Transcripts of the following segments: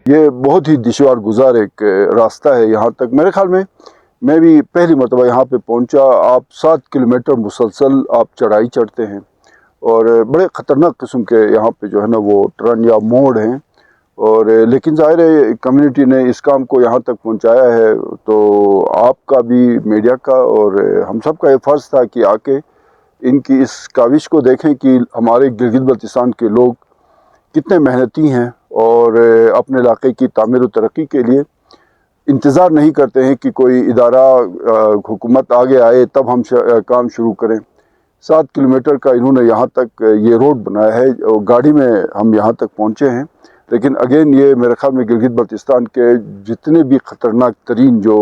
یہ بہت ہی دشوار گزار ایک راستہ ہے یہاں تک. میرے خیال میں بھی پہلی مرتبہ یہاں پہ پہنچا. آپ 7 کلومیٹر مسلسل آپ چڑھائی چڑھتے ہیں اور بڑے خطرناک قسم کے یہاں پہ جو ہے نا وہ ٹرن یا موڑ ہیں. اور لیکن ظاہر ہے کمیونٹی نے اس کام کو یہاں تک پہنچایا ہے, تو آپ کا بھی, میڈیا کا اور ہم سب کا یہ فرض تھا کہ آ کے ان کی اس کاوش کو دیکھیں کہ ہمارے گلگت بلتستان کے لوگ کتنے محنتی ہیں اور اپنے علاقے کی تعمیر و ترقی کے لیے انتظار نہیں کرتے ہیں کہ کوئی ادارہ حکومت آگے آئے تب ہم کام شروع کریں. 7 کلومیٹر کا انہوں نے یہاں تک یہ روڈ بنایا ہے, گاڑی میں ہم یہاں تک پہنچے ہیں. لیکن اگین یہ میرے خیال میں گلگت بلتستان کے جتنے بھی خطرناک ترین جو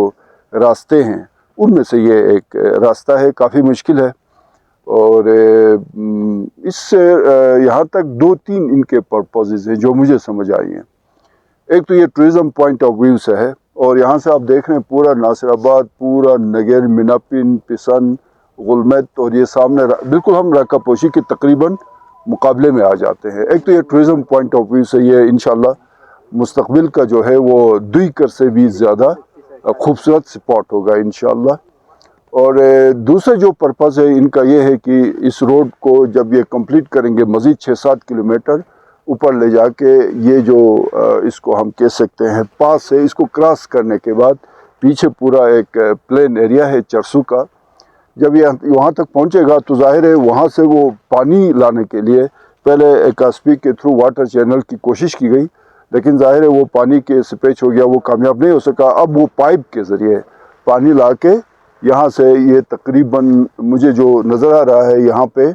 راستے ہیں ان میں سے یہ ایک راستہ ہے. کافی مشکل ہے اور اس سے یہاں تک 2-3 ان کے پرپوزز ہیں جو مجھے سمجھ آئی ہیں. ایک تو یہ ٹورزم پوائنٹ آف ویو سے ہے, اور یہاں سے آپ دیکھ رہے ہیں پورا ناصر آباد, پورا نگر, مناپن, پسن, غلمت, اور یہ سامنے بالکل ہم رکا پوشی کے تقریباً مقابلے میں آ جاتے ہیں. ایک تو یہ ٹورزم پوائنٹ آف ویو سے یہ انشاءاللہ مستقبل کا جو ہے وہ دوئی کر سے بھی زیادہ خوبصورت سپاٹ ہوگا انشاءاللہ. اور دوسرا جو پرپز ہے ان کا یہ ہے کہ اس روڈ کو جب یہ کمپلیٹ کریں گے مزید 6-7 کلومیٹر اوپر لے جا کے, یہ جو اس کو ہم کہہ سکتے ہیں پاس سے, اس کو کراس کرنے کے بعد پیچھے پورا ایک پلین ایریا ہے چرسو کا. جب یہ وہاں تک پہنچے گا تو ظاہر ہے وہاں سے وہ پانی لانے کے لیے پہلے کاسپی کے تھرو واٹر چینل کی کوشش کی گئی, لیکن ظاہر ہے وہ پانی کے سپیچ ہو گیا, وہ کامیاب نہیں ہو سکا. اب وہ پائپ کے ذریعے پانی لا کے یہاں سے یہ تقریباً مجھے جو نظر آ رہا ہے یہاں پہ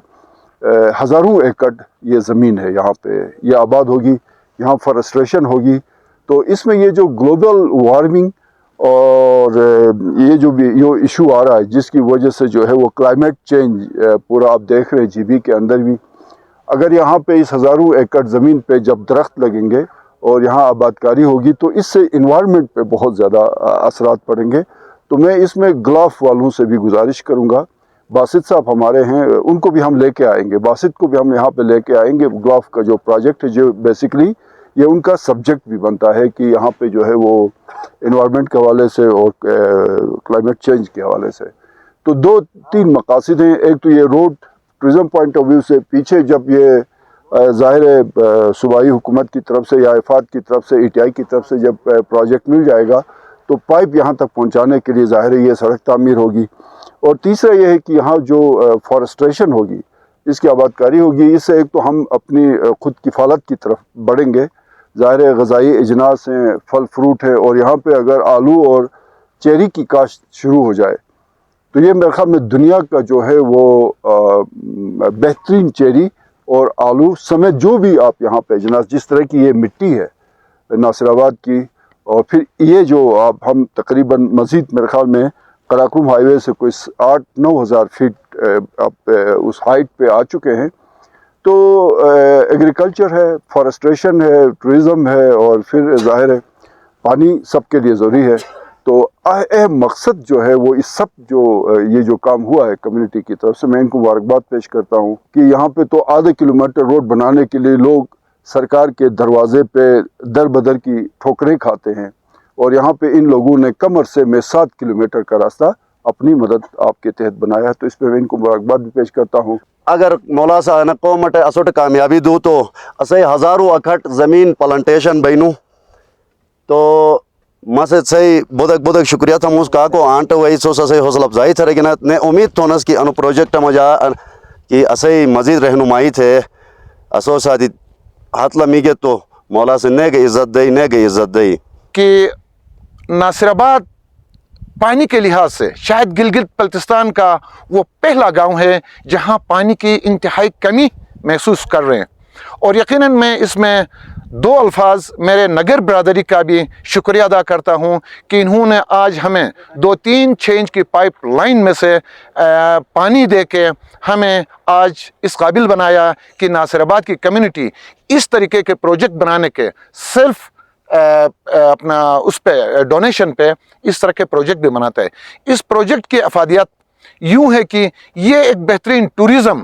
ہزاروں ایکڑ یہ زمین ہے, یہاں پہ یہ آباد ہوگی, یہاں فارسٹریشن ہوگی. تو اس میں یہ جو گلوبل وارمنگ اور یہ جو بھی یہ ایشو آ رہا ہے جس کی وجہ سے جو ہے وہ کلائمیٹ چینج پورا آپ دیکھ رہے ہیں جی بی کے اندر بھی, اگر یہاں پہ اس ہزاروں ایکڑ زمین پہ جب درخت لگیں گے اور یہاں آبادکاری ہوگی تو اس سے انوائرمنٹ پہ بہت زیادہ اثرات پڑیں گے. تو میں اس میں گلاف والوں سے بھی گزارش کروں گا, باسط صاحب ہمارے ہیں, ان کو بھی ہم لے کے آئیں گے, باسط کو بھی ہم یہاں پہ لے کے آئیں گے. گلاف کا جو پروجیکٹ ہے جو بیسیکلی یہ ان کا سبجیکٹ بھی بنتا ہے کہ یہاں پہ جو ہے وہ انوائرمنٹ کے حوالے سے اور کلائمیٹ چینج کے حوالے سے. تو 2-3 مقاصد ہیں. ایک تو یہ road tourism point of view سے پیچھے جب یہ ظاہر ہے صوبائی حکومت کی طرف سے یا افاد کی طرف سے, ETI کی طرف سے جب پروجیکٹ مل جائے گا تو پائپ یہاں تک پہنچانے کے لیے ظاہر ہے یہ سڑک تعمیر ہوگی. اور تیسرا یہ ہے کہ یہاں جو فارسٹریشن ہوگی, اس کی آبادکاری ہوگی, اس سے ایک تو ہم اپنی خود کفالت کی طرف بڑھیں گے. ظاہر ہے غذائی اجناس ہیں, پھل فروٹ ہے, اور یہاں پہ اگر آلو اور چیری کی کاشت شروع ہو جائے تو یہ میرے خیال میں دنیا کا جو ہے وہ بہترین چیری اور آلو سمیت جو بھی آپ یہاں پہ اجناس, جس طرح کی یہ مٹی ہے ناصر آباد کی, اور پھر یہ جو ہم تقریباً مزید میرے خیال میں قراقرم ہائی وے سے کوئی 8-9 ہزار فٹ اس ہائٹ پہ آ چکے ہیں. تو ایگریکلچر ہے, فارسٹریشن ہے, ٹورزم ہے, اور پھر ظاہر ہے پانی سب کے لیے ضروری ہے. تو اہم مقصد جو ہے وہ اس سب جو یہ جو کام ہوا ہے کمیونٹی کی طرف سے, میں ان کو مبارکباد پیش کرتا ہوں کہ یہاں پہ تو آدھے کلومیٹر روڈ بنانے کے لیے لوگ سرکار کے دروازے پہ در بدر کی ٹھوکریں کھاتے ہیں, اور یہاں پہ ان لوگوں نے کم عرصے میں 7 کلومیٹر کا راستہ اپنی مدد آپ کے تحت بنایا ہے. تو اس پہ میں ان کو مبارکباد بھی پیش کرتا ہوں. اگر مولا صاحب نے قومٹ اسٹ کامیابی دو تو اسے ہزاروں اکھٹ زمین پلانٹیشن بینو. تو مسجد سے بدک شکریہ تھا موس کا کو آنٹ وہی سو سے حوصلہ افزائی تھے, لیکن نے امید تھونس کہ انو پروجیکٹ مجا کہ اسے مزید رہنمائی تھے اسو شادی ہاتھ لمی گے تو مولا سے نے گئی عزت دئی کہ ناصر آباد پانی کے لحاظ سے شاید گلگت بلتستان کا وہ پہلا گاؤں ہے جہاں پانی کی انتہائی کمی محسوس کر رہے ہیں. اور یقیناً میں اس میں 2 الفاظ میرے نگر برادری کا بھی شکریہ ادا کرتا ہوں کہ انہوں نے آج ہمیں 2-3 6 انچ کی پائپ لائن میں سے پانی دے کے ہمیں آج اس قابل بنایا کہ ناصر آباد کی کمیونٹی اس طریقے کے پروجیکٹ بنانے کے صرف اپنا اس پہ ڈونیشن پہ اس طرح کے پروجیکٹ بھی بناتا ہے. اس پروجیکٹ کی افادیت یوں ہے کہ یہ ایک بہترین ٹوریزم